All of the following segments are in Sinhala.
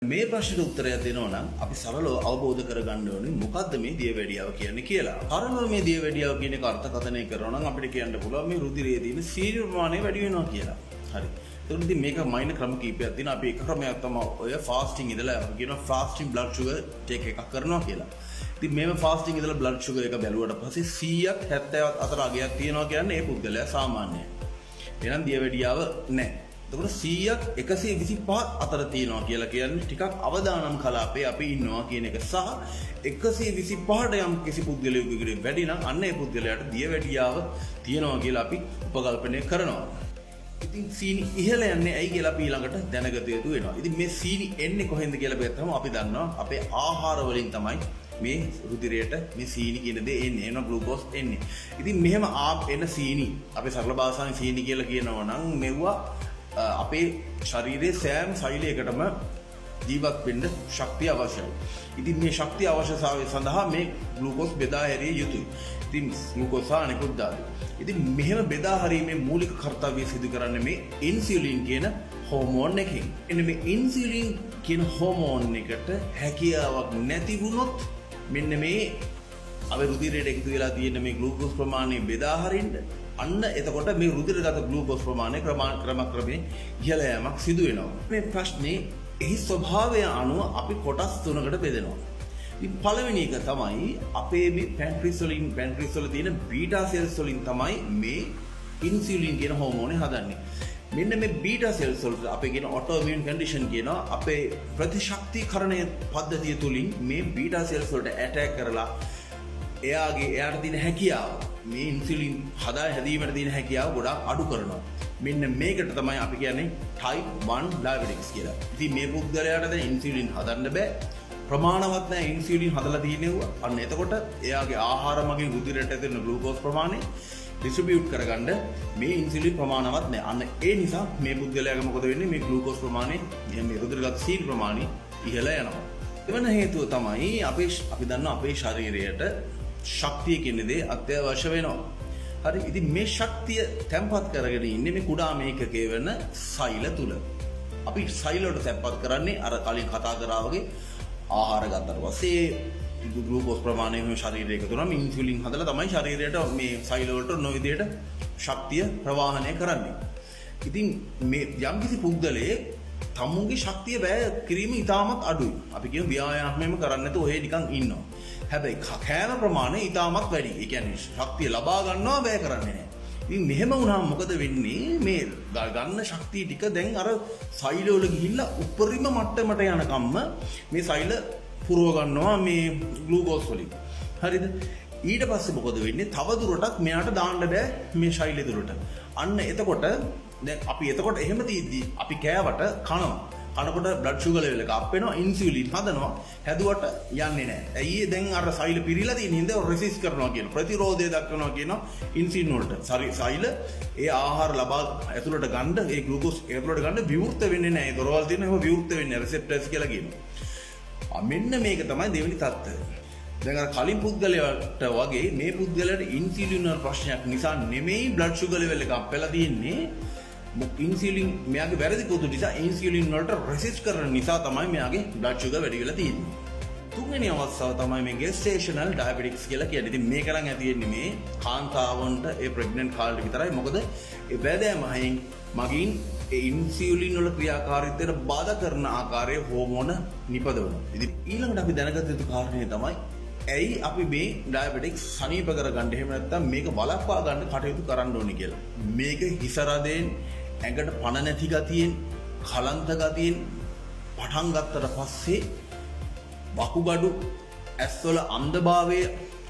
මේ ප්‍රශ්නෙට උත්තරයක් දෙනවා නම් අපි සරලව අවබෝධ කරගන්න ඕනේ මොකද්ද මේ දියවැඩියාව කියන්නේ කියලා. සරලව මේ දියවැඩියාව කියන එක අර්ථකථනය කරනවා නම් අපිට කියන්න පුළුවන් මේ රුධිරයේ තියෙන සීනි ප්‍රමාණය වැඩි වෙනවා කියලා. හරි. ඒකට ඉතින් මේක මයින් ක්‍රම කීපයක් තියෙනවා. අපි එක ක්‍රමයක් තමයි ඔය ෆාස්ටිං ඉඳලා අපි කියනවා ෆාස්ටිං බ්ලඩ් ෂුගර් චෙක් එකක් කරනවා කියලා. ඉතින් මේව ෆාස්ටිං ඉඳලා බ්ලඩ් ෂුගර් එක බැලුවට පස්සේ 100ක් 70ක් අතර අගයක් තියෙනවා කියන්නේ ඒ පුද්ගලයා සාමාන්‍යයි. එහෙනම් දියවැඩියාව නැහැ. එතකොට 100ක් 125 අතර තියෙනවා කියලා කියන්නේ ටිකක් අවදානම් කලාපේ අපි ඉන්නවා කියන එක සහ 125ට යම් කිසි පුද්ගලයෙකුගේ වැඩි නම් අන්න ඒ පුද්ගලයාට දියවැඩියාව තියෙනවා කියලා අපි උපකල්පනය කරනවා. ඉතින් සීනි ඉහළ යන්නේ ඇයි කියලා අපි ඊළඟට දැනගත යුතු වෙනවා. ඉතින් මේ සීනි එන්නේ කොහෙන්ද කියලා බැලුවම අපි දන්නවා අපේ ආහාර වලින් තමයි මේ රුධිරයට මේ සීනි කියන දේ එන්නේ. එන ග්ලූකෝස් එන්නේ. ඉතින් මෙහෙම එන සීනි අපි සරල භාෂාවෙන් සීනි කියලා කියනවා නම් මෙවුවා අපේ ශරීරයේ සෑම සෛලයකටම ජීවත් වෙන්න ශක්තිය අවශ්‍යයි. ඉතින් මේ ශක්තිය අවශ්‍යතාවය සඳහා මේ ග්ලූකෝස් බෙදා හැරිය යුතුයි. ඉතින් ග්ලූකෝස් අනිකුත් ධාතු. ඉතින් මෙහෙම බෙදා හැරීමේ මූලික කාර්යය සිදු කරන්නේ මේ ඉන්සියුලින් කියන හෝමෝන් එකකින්. එන්න මේ ඉන්සියුලින් කියන හෝමෝන් එකට හැකියාවක් නැති වුණොත් මෙන්න මේ අපේ රුධිරයට එකතු වෙලා තියෙන මේ ග්ලූකෝස් ප්‍රමාණය බෙදා හරින්න අන්න එතකොට මේ රුධිරගත ග්ලූකෝස් ප්‍රමාණය ක්‍රමක්‍රමයෙන් ඉහළ යෑමක් සිදු වෙනවා. මේ ප්‍රශ්නේ එහි ස්වභාවය අනුව අපි කොටස් තුනකට බෙදෙනවා. ඉතින් පළවෙනි එක තමයි අපේ මේ පැන්ක්‍රියස් වල තියෙන බීටා සෙල්ස් වලින් තමයි මේ ඉන්සියුලින් කියන හෝමෝනේ හදන්නේ. මෙන්න මේ බීටා සෙල්ස් වලට අපේ කියන ඔටෝමියුන් කන්ඩිෂන් කියන අපේ ප්‍රතිශක්තිකරණය පද්ධතිය තුලින් මේ බීටා සෙල්ස් වලට ඇටැක් කරලා එයාට තියෙන හැකියාව මේ ඉන්සියුලින් හැදීමට තියෙන හැකියාව ගොඩාක් අඩු කරනවා. මෙන්න මේකට තමයි අපි කියන්නේ type 1 diabetics කියලා. ඉතින් මේ පුද්ගලයාට දැන් ඉන්සියුලින් හදන්න බෑ. ප්‍රමාණවත් නැහැ ඉන්සියුලින් හදලා තියෙනවා. අන්න එතකොට එයාගේ ආහාර මගින් රුධිරයට ඇදෙන ග්ලූකෝස් ප්‍රමාණය ඩිස්ට්‍රිබියුට් කරගන්න මේ ඉන්සියුලින් ප්‍රමාණවත් නැහැ. අන්න ඒ නිසා මේ පුද්ගලයාගේ මොකද වෙන්නේ මේ ග්ලූකෝස් ප්‍රමාණය මේ රුධිරගත සීනි ප්‍රමාණය ඉහළ යනවා. එවන හේතුව තමයි අපි දන්නවා අපේ ශරීරයට ශක්තිය කියන දේ අත්‍යවශ්‍ය වෙනවා. හරි. ඉතින් මේ ශක්තිය තැම්පත් කරගෙන ඉන්නේ මේ කුඩා මේකකේ වෙන සෛල තුල. අපි සෛල වලට තැම්පත් කරන්නේ අර කලින් කතා කරා වගේ ආහාර ගන්නට පස්සේ ග්ලූකෝස් ප්‍රමාණය මේ ශරීරයක තුනම ඉන්සියුලින් හදලා තමයි ශරීරයට මේ සෛල වලට නො විදියට ශක්තිය ප්‍රවාහනය කරන්නේ. ඉතින් මේ යම්කිසි පුද්ගලයෙක් තමුන්ගේ ශක්තිය වැය කිරීම ඉතාමත් අඩුයි. අපි කියන ව්‍යායාමයම කරන්නේ නැතුව ඔහේ නිකන් ඉන්නවා. හැබැයි කෑම ප්‍රමාණය ඉතාමත් වැඩි. ඒ කියන්නේ ශක්තිය ලබා ගන්නවා වැය කරන්නේ නැහැ. ඉතින් මෙහෙම වුණාම මොකද වෙන්නේ? මේ ගන්න ශක්තිය ටික දැන් අර සෛල වල ගිහිල්ලා උපරිම මට්ටමට යනකම්ම මේ සෛල පුරව ගන්නවා මේ ග්ලූකෝස් වලින්. හරිද? ඊට පස්සේ මොකද වෙන්නේ? තව දුරටත් මෙයාට දාන්න බෑ මේ ශෛල දුරට. අන්න එතකොට දැන් අපි එතකොට එහෙම තීද්දි අපි කෑවට කනවා. කනකොට බ්ලඩ් ෂුගර් ලෙවල් එක අප් වෙනවා ඉන්සියුලින් හදනවා. හැදුවට යන්නේ නැහැ. ඇයි දැන් අර සෛල පිරීලා තියෙන හින්දා රෙසිස්ට් කරනවා කියන ප්‍රතිරෝධය දක්වනවා කියන ඉන්සියුලින් වලට. සෛල ඒ ආහාර ලබා ඇතුළට ගන්න ඒ ග්ලූකෝස් ඇතුළට ගන්න විවෘත වෙන්නේ නැහැ. ඒ දොරවල් තියෙන ඒවා විවෘත වෙන්නේ රිසෙප්ටර්ස් කියලා කියනවා. මෙන්න මේක තමයි දෙවෙනි தත්ත්වය. දැන් අර කලින් පුද්ගලයාට වගේ මේ පුද්ගලයාට ඉන්සියුලින් වල ප්‍රශ්නයක් නිසා නෙමෙයි බ්ලඩ් ෂුගර් ලෙවල් එක අප් වෙලා තියෙන්නේ. ඉන්සියුලින් මෙයාගේ වැරදි කුතු නිසා ඉන්සියුලින් වලට රෙසිස්ට් කරන නිසා තමයි මෙයාගේ බ්ලඩ් ෂුගර් වැඩි වෙලා තියෙන්නේ. තුන්වෙනි අවස්ථාව තමයි මේ gestational diabetics කියලා කියන්නේ. ඉතින් මේක නම් ඇතිවෙන්නේ මේ කාන්තාවන්ට ඒ ප්‍රෙග්නන්ට් කාලේ විතරයි. මොකද ඒ වැදෑමයෙන් මගින් ඒ ඉන්සියුලින් වල ක්‍රියාකාරීත්වයට බාධා කරන ආකාරයේ හෝමෝන නිපදවනවා. ඉතින් ඊළඟට අපි දැනගත යුතු කාරණේ තමයි ඇයි අපි මේ ඩයබටික්ස් සනීප කරගන්න එහෙම නැත්නම් මේක වළක්වා ගන්න කටයුතු කරන්න ඕනේ කියලා. මේක හිස රදෙන් ඇඟට පණ නැති ගතියෙන් කලන්ත ගතියෙන් පටන් ගත්තට පස්සේ වකුගඩු ඇස්වල අන්ධභාවය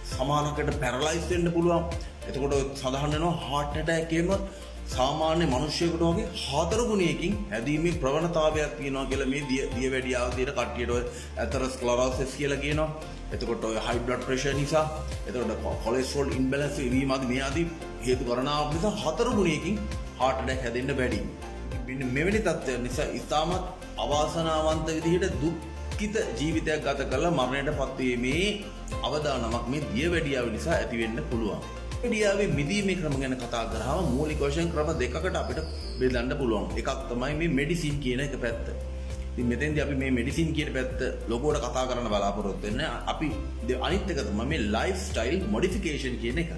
සමානකට පැරලයිස් වෙන්න පුළුවන්. එතකොට සඳහන් වෙනවා heart attack එකම සාමාන්‍ය මිනිස්සුයෙකුට වගේ 4 ගුණයකින් හැදීමේ ප්‍රවණතාවයක් තියෙනවා කියලා මේ දියවැඩියාව තියෙන කට්ටියට ඔය ඇතරොස්ක්ලෙරොසිස් කියලා කියනවා. එතකොට ඔය high blood pressure නිසා, එතකොට cholesterol imbalance වීම ආදී මේ ආදී හේතු කරනාවක් නිසා 4 ගුණයකින් heart attack හැදෙන්න බැරි. මෙන්න මෙවැනි තත්ත්වයන් නිසා ඉතාමත් අවාසනාවන්ත විදිහට දුක්ඛිත ජීවිතයක් ගත කරලා මරණයටපත් වීමේ අවදානමක් මේ දියවැඩියාව නිසා ඇති වෙන්න පුළුවන්. දියවැඩියාවේ මිදීමේ ක්‍රම ගැන කතා කරාම මූලික වශයෙන් ක්‍රම දෙකකට අපිට බෙදන්න පුළුවන්. එකක් තමයි මේ මෙඩිසින් කියන එක පැත්ත. ඉතින් මෙතෙන්දී අපි මේ මෙඩිසින් කියන පැත්ත ලොකුවට කතා කරන්න බලාපොරොත්තු වෙන්නේ. අපි අනිත් එක තමයි මේ ලයිෆ් ස්ටයිල් මොඩිෆිකේෂන් කියන එක.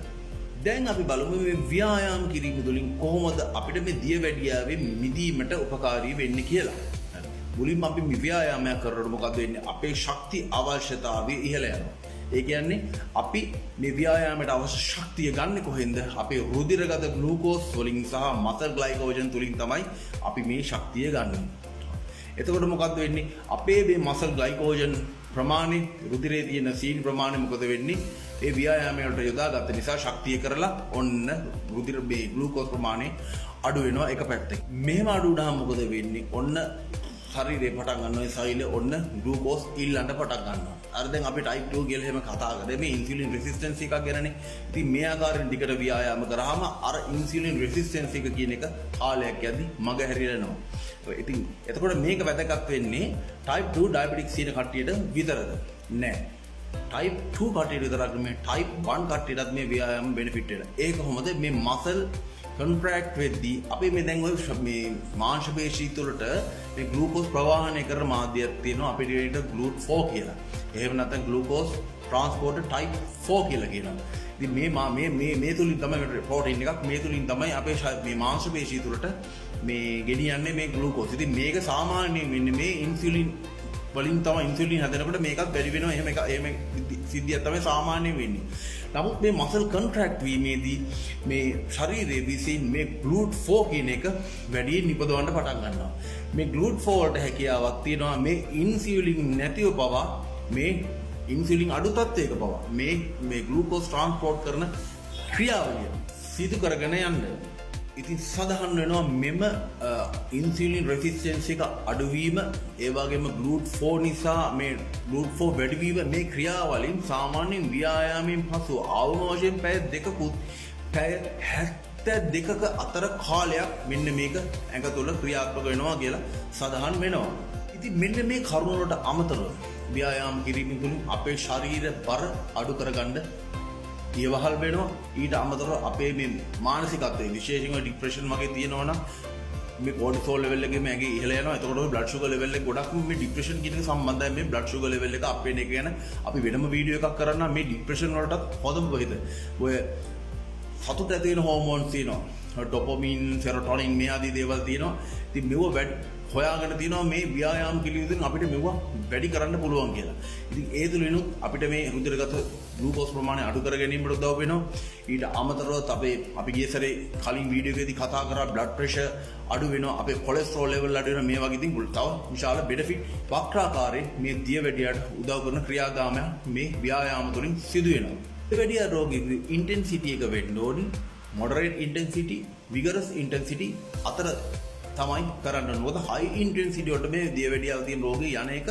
දැන් අපි බලමු මේ ව්‍යායාම කිරීම තුළින් කොහොමද අපිට මේ දියවැඩියාවේ මිදීමට උපකාරී වෙන්නේ කියලා. මුලින්ම අපි ව්‍යායාමයක් කරනකොට මොකද වෙන්නේ? අපේ ශක්ති අවශ්‍යතාවය ඉහළ යනවා. ඒ කියන්නේ අපි මේ ව්‍යායාමයට අවශ්‍ය ශක්තිය ගන්න කොහෙන්ද? අපේ රුධිරගත ග්ලූකෝස් වලින් සහ මසල් ග්ලයිකෝජන් තුලින් තමයි අපි මේ ශක්තිය ගන්න. එතකොට මොකද්ද වෙන්නේ? අපේ මේ මසල් ග්ලයිකෝජන් ප්‍රමාණය රුධිරයේ තියෙන සීනි ප්‍රමාණය මොකද වෙන්නේ? ඒ ව්‍යායාමය වලට යොදාගත්ත නිසා ශක්තිය කරලා ඔන්න රුධිර මේ ග්ලූකෝස් ප්‍රමාණය අඩු වෙනවා එක පැත්තකින්. මෙහෙම අඩු වුණාම මොකද වෙන්නේ? ඔන්න ශරීරේ පටන් ගන්නවා ඒ සෛල ඔන්න ග්ලූකෝස් ඉල්ලන්න පටන් ගන්නවා. අර දැන් අපි ටයිප් 2 කියලා එහෙම කතා කරේ මේ ඉන්සියුලින් රෙසිස්ටන්ස් එකක් ගැනනේ. ඉතින් මේ ආකාරයෙන් දිගට ව්‍යායාම කරාම අර ඉන්සියුලින් රෙසිස්ටන්ස් එක කියන එක කාලයක් යද්දි මග හැරිලා ඉතින් එතකොට මේක වැදගත් වෙන්නේ ටයිප් 2 ඩයබටික්ස් කියන කට්ටියට විතරද? නෑ. ටයිප් 2 කට්ටියට විතරක් මේ ටයිප් 1 කට්ටියටත් මේ ව්‍යායාම බෙනිෆිට් වෙනවා. ඒක කොහොමද? මේ මසල් කොන්ට්‍රැක්ට් වෙද්දී අපි මේ දැන් ඔය මේ මාංශ පේශී තුළට මේ ග්ලූකෝස් ප්‍රවාහනය කරන මාධ්‍යයක් තියෙනවා අපිට ඒකට GLUT4 කියලා. එහෙම නැත්නම් ග්ලූකෝස් ට්‍රාන්ස්පෝර්ටර් ටයිප් 4 කියලා කියනවා. ඉතින් මේ තුලින් තමයි ප්‍රෝටීන් එකක් මේ තුලින් තමයි අපේ මේ මාංශ පේශී තුළට මේ ගෙනියන්නේ මේ ග්ලූකෝස්. ඉතින් මේක සාමාන්‍යයෙන් වෙන්නේ මේ ඉන්සියුලින් වලින් තමයි ඉන්සියුලින් හදනකොට මේකත් බැරි වෙනවා. එහෙම සිද්ධියක් තමයි සාමාන්‍යයෙන් වෙන්නේ. නමුත් මේ මසල් කොන්ට්‍රැක්ට් වීමේදී මේ ශරීරයේ විසින් මේ GLUT4 කියන එක වැඩියෙන් නිපදවන්න පටන් ගන්නවා. මේ GLUT4 වලට හැකියාවක් තියෙනවා මේ ඉන්සියුලින් නැතිව පවා මේ ඉන්සියුලින් අඩු තත්ත්වයක පවා මේ ග්ලූකෝස් ට්‍රාන්ස්පෝර්ට් කරන ක්‍රියාවලිය සිදු කරගෙන යන්න. ඉතින් සඳහන් වෙනවා මෙම ඉන්සියුලින් රෙසිස්ටන්ස් එක අඩුවීම ඒ වගේම GLUT4 නිසා මේ GLUT4 වැඩිවීම මේ ක්‍රියාවලින් සාමාන්‍යයෙන් ව්‍යායාමයෙන් පසු අවම වශයෙන් පැය 2කුත් පැය 72ක අතර කාලයක් මෙන්න මේක ඇඟ තුළ ක්‍රියාත්මක වෙනවා කියලා සඳහන් වෙනවා. ඉතින් මෙන්න මේ කරුණ වලට අමතරව ව්‍යායාම කිරීම තුළින් අපේ ශරීර බර අඩු කරගන්න ඉවහල් වෙනවා. ඊට අමතරව අපේ මේ මානසිකත්වයේ විශේෂයෙන්ම ડિප්‍රෙෂන් වගේ තියෙනවා නම් මේ කෝටිසෝල් ලෙවල් එකේ මේගේ ඉහළ යනවා. එතකොට ඔය බ්ලඩ් ෂුගර් ලෙවල් එක ගොඩක් මේ ડિප්‍රෙෂන් කියන එක සම්බන්ධයි. මේ බ්ලඩ් ෂුගර් ලෙවල් එක අප් වෙන එක ගැන අපි වෙනම වීඩියෝ එකක් කරන්න මේ ડિප්‍රෙෂන් වලටත් හොඳම වෙයිද. ඔය සතුට ඇති වෙන හෝමෝන්ස් තියෙනවා. ඩොපමින්, සෙරොටොනින් මේ ආදී දේවල් තියෙනවා. ඉතින් මේව හොයාගෙන තියෙනවා මේ ව්‍යායාම කිරීමෙන් අපිට මෙව වැඩි කරන්න පුළුවන් කියලා. ඉතින් ඒ තුලිනුත් අපිට මේ රුධිරගත ග්ලූකෝස් ප්‍රමාණය අඩු කර ගැනීමට උදව් වෙනවා. ඊට අමතරව අපි ගිය සැරේ කලින් වීඩියෝ එකේදී කතා කරා බ්ලඩ් ප්‍රෙෂර් අඩු වෙනවා, අපේ කොලෙස්ටරෝල් ලෙවල් අඩු වෙනවා. මේ වගේ ඉතින් තව විශාල බෙනිෆිට් වක්‍රාකාරයේ මේ දියවැඩියට උදව් කරන ක්‍රියාදාමයක් මේ ව්‍යායාම තුලින් සිදු වෙනවා. දියවැඩිය රෝගී ඉන්ටෙන්සිටි එක වෙන්න ඕනි මොඩරේට් ඉන්ටෙන්සිටි, විගරස් ඉන්ටෙන්සිටි අතර තමයි කරන්න. මොකද හයි ඉන්ටෙන්සිටි වලට මේ දියවැඩියාව තියෙන රෝගී යන එක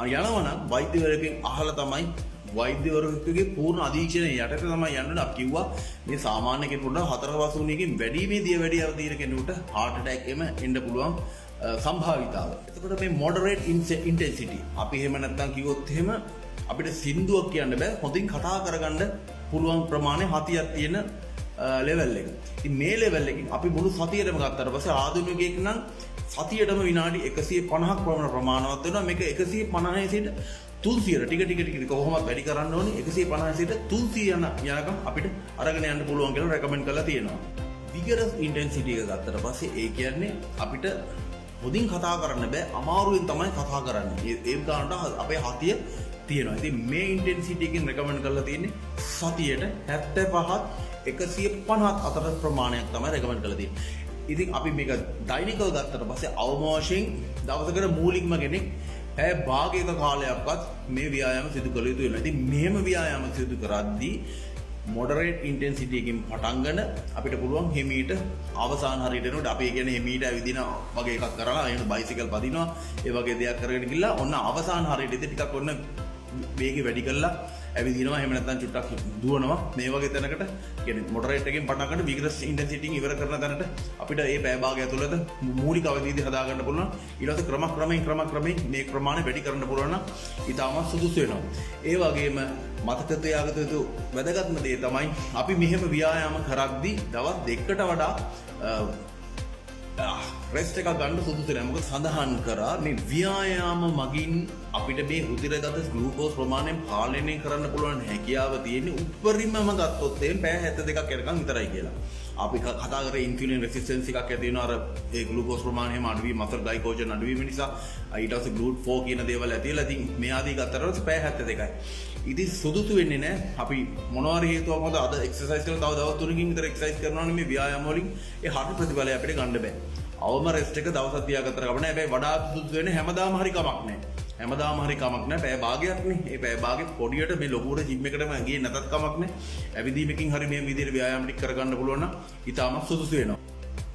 යනවනම් වෛද්‍යවරයෙක්ගෙන් අහලා තමයි වෛද්‍යවරයෙකුගේ පූර්ණ අධීක්ෂණය යටතේ තමයි යන්න. අපි කිව්වා මේ සාමාන්‍ය කෙනෙකුට 4.3කින් වැඩි මේ දියවැඩියාව තියෙන කෙනෙකුට heart attack එම එන්න පුළුවන් සම්භාවිතාව. එතකොට මේ moderate intensity අපි එහෙම නැත්නම් කිව්වොත් එහෙම අපිට සින්දුවක් කියන්න බෑ. හොඳින් කතා කරගන්න පුළුවන් ප්‍රමාණය 70ක් තියෙන ලෙවල් එක. ඉතින් මේ ලෙවල් එකකින් අපි මුළු සතියේම ගත්තාට පස්සේ ආධුනිකයෙක් නම් සතියේම විනාඩි 150ක් ප්‍රමාණවත් වෙනවා. මේක 150 සිට 300 ටික කොහොමද වැඩි කරන්න ඕනේ? 150 සිට 300 යනකම් අපිට අරගෙන යන්න පුළුවන් කියලා රෙකමෙන්ඩ් කරලා තියෙනවා. විගරස් ඉන්ටෙන්සිටි එක ගත්තට පස්සේ ඒ කියන්නේ අපිට හොඳින් කතා කරන්න බෑ, අමාරුවෙන් තමයි කතා කරන්නේ. ඒ ගානට අපේ හතිය තියෙනවා. ඉතින් මේ ඉන්ටෙන්සිටි එකෙන් රෙකමෙන්ඩ් කරලා තියෙන්නේ සතියට 75ත් 150ත් අතර ප්‍රමාණයක් තමයි රෙකමෙන්ඩ් කරලා තියෙන්නේ. ඉතින් අපි මේක දෛනිකව ගත්තට පස්සේ අවම වශයෙන් දවසකට මූලිකම කෙනෙක් පැය භාගයක කාලයක්වත් මේ ව්‍යායාම සිදු කළ යුතු වෙනවා. ඉතින් මෙහෙම ව්‍යායාම සිදු කරද්දී මොඩරේට් ඉන්ටෙන්සිටි එකකින් පටන් ගන්න අපිට පුළුවන් හිමීට අවසාන හරියට එනකොට අපි කියන්නේ හිමීට ඇවිදින වගේ එකක් කරලා එහෙනම් බයිසිකල් පදිනවා ඒ වගේ දෙයක් කරගෙන ගිහලා ඔන්න අවසාන හරියට ටිකක් ඔන්න වේගය වැඩි කරලා ඇවිදිනවා. එහෙම නැත්නම් චුට්ටක් දුවනවා. මේ වගේ තැනකට කියන්නේ මොඩරේට් එකකින් පටන් ගන්න විගරස් ඉන්ටෙන්සිටි එකකින් ඉවර කරන තැනට අපිට මේ පැය භාගය ඇතුළත මූලික අවධියදී හදා ගන්න පුළුවන්. ඊට පස්සේ ක්‍රමක්‍රමයෙන් මේ ප්‍රමාණය වැඩි කරන්න පුළුවන් නම් ඊටම සුදුසු වෙනවා. ඒ වගේම මතක තියාගත යුතු වැදගත්ම දේ තමයි අපි මෙහෙම ව්‍යායාම කරද්දී දවස් 2කට වඩා රෙස්ට් එකක් ගන්න සුදුසු නෑ. මොකද සඳහන් කරා මේ ව්‍යායාම මගින් අපිට මේ රුධිරගත ග්ලූකෝස් ප්‍රමාණය පාලනය කරන්න පුළුවන් හැකියාව තියෙන්නේ උපරිමම ගත්තොත් එම් පැය 72ක් යනකම් විතරයි කියලා. අපි කතා කරේ ඉන්සුලින් රෙසිස්ටන්ස් එකක් ඇති වෙනවා අර ඒ ග්ලූකෝස් ප්‍රමාණය අඩු වීම මසල් ග්ලයිකෝජන් අඩු වීම නිසා ඊට පස්සේ GLUT4 කියන දේවල් ඇතිලා ඉතින් මේ ආදී ගත්තට පැය 72යි. ඉතින් සුදුසු වෙන්නේ නැහැ. අපි මොනවා හරි හේතුවක් මොකද අද එක්සර්සයිස් කරලා තව දවස් 3කින් විතර එක්සර්සයිස් කරනවා නම් මේ ව්‍යායාම වලින් ඒ හරි ප්‍රතිඵලය අපිට ගන්න බෑ. අවම රෙස්ට් එක දවසක් තියාගත්තට කමක් නැහැ. හැබැයි වඩා සුදුසු වෙන්නේ හැමදාම හරි කමක් නැහැ. හැමදාම හරි කමක් නැහැ. පැය භාගයක්නේ. මේ පැය භාගෙ පොඩියට මේ ලොකුවට ජිම් එකටම ගියේ නැතත් කමක් නැහැ. ඇවිදීමකින් හරි මේ විදිහට ව්‍යායාම ටික කරගන්න පුළුවන් නම් ඊටමත් සුදුසු වෙනවා.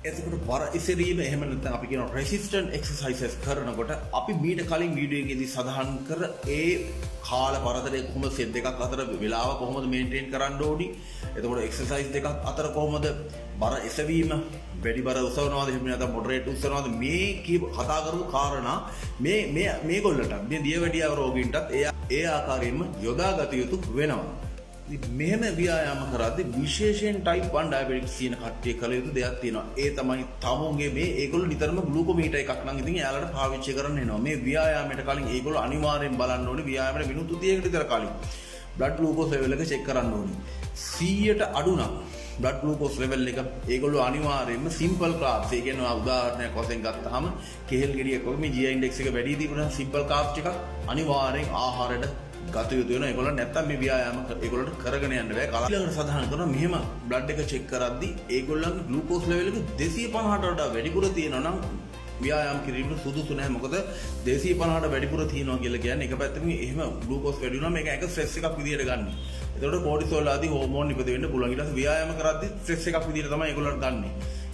එතකොට බර ඉසරීම එහෙම නැත්නම් අපි කියන රෙසිස්ටන්ට් එක්සර්සයිසස් කරනකොට අපි මීට කලින් වීඩියෝ එකේදී සඳහන් කර ඒ කාල පරතරය කොහොමද සෙට් දෙකක් අතර වෙලාව කොහොමද මේන්ටේන් කරන්න ඕනි. එතකොට එක්සර්සයිස් දෙකක් අතර කොහොමද බර එසවීම වැඩි බර උසවනවාද එහෙම නැත්නම් මොඩරේට් උසවනවාද මේ කතා කරපු කාරණා මේගොල්ලන්ට මේ දියවැඩියාව රෝගීන්ටත් ඒ ආකාරයෙන්ම යොදාගත යුතු වෙනවා. මෙහෙම ව්‍යායාම කරද්දී විශේෂයෙන් ටයිප් 1 ඩයබටික්ස් කියන කට්ටිය කළ යුතු දෙයක් තියෙනවා. ඒ තමයි තමුන්ගේ මේ ඒගොල්ලෝ නිතරම ග්ලූකෝමීටර් එකක් නම් ඉතින් එයාලට පාවිච්චි කරන්න වෙනවා. මේ ව්‍යායාමයට කලින් ඒගොල්ලෝ අනිවාර්යෙන් බලන්න ඕනේ ව්‍යායාමයට මිනිත්තු 30කට විතර කලින් බ්ලඩ් ග්ලූකෝස් ලෙවල් එක චෙක් කරන්න ඕනේ. 100ට අඩු නම් බ්ලඩ් ග්ලූකෝස් ලෙවල් එක ඒගොල්ලෝ අනිවාර්යෙන්ම සිම්පල් කාබ්ස් ඒ කියන්නේ උදාහරණයක් වශයෙන් ගත්තාම කෙහෙල් ගෙඩියක් වගේ මේ GI ඉන්ඩෙක්ස් එක වැඩි තිබුණා සිම්පල් කාබ්ස් ටිකක් අනිවාර්යෙන් ආහාරයට ගත යුතු වෙනවා. ඒගොල්ලෝ නැත්තම් මේ ව්‍යායාම ඒගොල්ලන්ට කරගෙන යන්න බෑ. ඊළඟට සඳහන් කරනවා මෙහෙම බ්ලඩ් එක චෙක් කරද්දී ඒගොල්ලන්ගේ ග්ලූකෝස් ලෙවල් එක 250ට වඩා වැඩිපුර තියෙනවා නම් ව්‍යායාම කිරීම සුදුසු නැහැ. මොකද 250ට වැඩිපුර තියෙනවා කියලා කියන්නේ එක පැත්තකින් එහෙම ග්ලූකෝස් වැඩි වුණාම මේක එක ස්ට්‍රෙස් එකක් විදියට ගන්න. එතකොට කෝටිසෝල් ආදී හෝමෝන් නිපද වෙන්න පුළුවන්. ඊට පස්සේ ව්‍යායාම කරද්දී ස්ට්‍රෙස් එකක් විදියට තමයි ඒගොල්ලන්ට ගන්නෙ.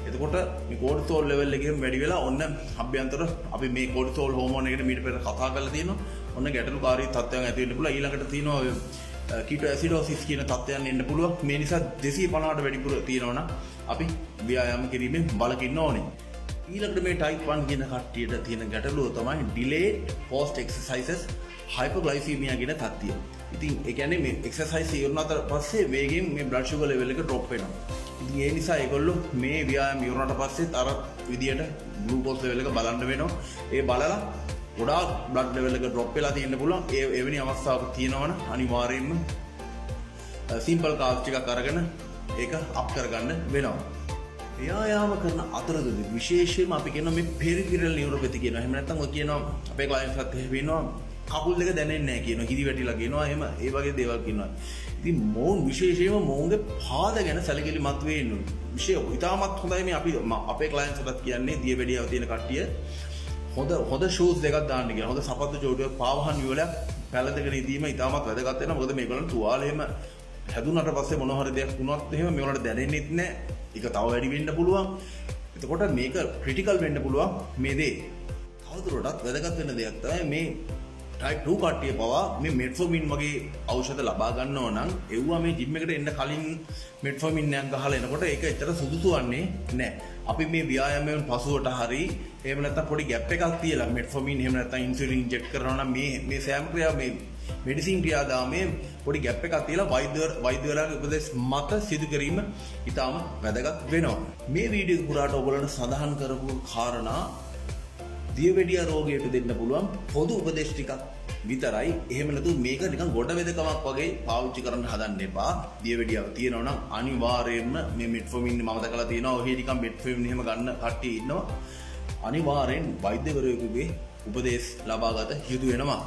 එතකොට මේ කෝටිසෝල් ලෙවල් එකෙන් වැඩි වෙලා ඔන්න අභ්‍යන්තර අපි මේ කෝටිසෝල් හෝමෝන් එකට මීට පෙර කතා කරලා තියෙනවා. ඔන්න ගැටලුකාරී තත්ත්වයන් ඇති වෙන්න පුළුවන්. ඊළඟට තියෙනවා කීටෝ ඇසිඩෝසිස් කියන තත්ත්වයන් එන්න පුළුවන්. මේ නිසා 250ට වැඩිපුර තියෙනවා නම් අපි ව්‍යායාම කිරීමෙන් බලකින්න ඕනේ. ඊළඟට මේ ටයිප් 1 කියන කට්ටියට තියෙන ගැටලුව තමයි delayed post exercises hypoglycemia කියන තත්ත්වය. ඉතින් ඒ කියන්නේ මේ එක්සර්සයිස් ඉවරනට පස්සේ වේගයෙන් මේ blood sugar level එක drop වෙනවා. ඉතින් ඒ නිසා ඒගොල්ලෝ මේ ව්‍යායාම ඉවරනට පස්සෙත් අර විදියට glucose level එක බලන්න වෙනවා. ඒ බලලා ගොඩාක් blood level එක drop වෙලා තියෙන්න පුළුවන්. ඒ එවැනි අවස්ථාවක් තියෙනවනම් අනිවාර්යයෙන්ම simple carbs ටිකක් අරගෙන ඒක අප් කරගන්න වෙනවා. ව්‍යායාම කරන අතරතුරදී විශේෂයෙන්ම අපි කියනවා මේ පෙරිෆෙරල් නියුරෝපැති කියනවා. එහෙම නැත්නම් ඔය කියනවා අපේ ක්ලයන්ට්ස් අත් එහෙම වෙනවා කකුල් දෙක දැනෙන්නේ නැහැ කියනවා. හිරි වැටිලා කියනවා. එහෙම ඒ වගේ දේවල් කියනවා. ඉතින් මොවුන් විශේෂයෙන්ම මොවුන්ගේ පාද ගැන සැලකිලිමත් වෙන්න ඕනේ. විශේෂ ඉතාමත් හොඳයි මේ අපි අපේ ක්ලයන්ට්ස් අත් කියන්නේ දියවැඩියාව තියෙන කට්ටිය හොඳ ෂූස් දෙකක් දාන්න කියලා. හොඳ සපත්තු ජෝඩුවක් පාවහන් යුවලක් පැලදගෙන ඉදීම ඉතාමත් වැදගත් වෙනවා. මොකද මේගොල්ලන් තුවාලෙම හැදුනට පස්සේ මොන හරි දෙයක් වුණත් එහෙම මේගොල්ලන්ට දැනෙන්නෙත් නැහැ. ඒක තව වැඩි වෙන්න පුළුවන්. එතකොට මේක ක්‍රිටිකල් වෙන්න පුළුවන් මේ දේ. තවදුරටත් වැදගත් වෙන දෙයක් තමයි මේ ටයිප් 2 කට්ටිය පවා මේ මෙට්ෆෝමින් වගේ ඖෂධ ලබා ගන්නව නම් එව්වා මේ ජිම් එකට එන්න කලින් මෙට්ෆෝමින් එකක් ගහලා එනකොට ඒක ඇත්තට සුදුසු වන්නේ නැහැ. අපි මේ ව්‍යායාමයෙන් පසුවට හරි එහෙම නැත්නම් පොඩි ગેප් එකක් තියලා මෙට්ෆෝමින් එහෙම නැත්නම් ඉන්සුලින් ඉන්ජෙක්ට් කරනවා නම් මේ සෑම ක්‍රියාව මේ මෙඩිසින් ක්‍රියාදාමයේ පොඩි ગેප් එකක් තියලා වෛද්‍යවරයාගේ උපදෙස් මත සිදු කිරීම ඉතාම වැදගත් වෙනවා. මේ වීඩියෝ පුරාට ඔයගොල්ලන්ට සඳහන් කරපු කාරණා දියවැඩියා රෝගයට දෙන්න පුළුවන් පොදු උපදේශ ටිකක් විතරයි. එහෙම නැතුව මේක නිකන් ගොඩ වෙදකමක් වගේ පාවිච්චි කරන්න හදන්න එපා. දියවැඩියාව තියෙනවා නම් අනිවාර්යයෙන්ම මේ මෙට්ෆෝමින් මම දැකලා තියෙනවා. ඔහේ නිකන් මෙට්ෆෝමින් එහෙම ගන්න කට්ටිය ඉන්නවා. අනිවාර්යෙන් වෛද්‍යවරයෙකුගේ උපදෙස් ලබා ගත යුතු වෙනවා.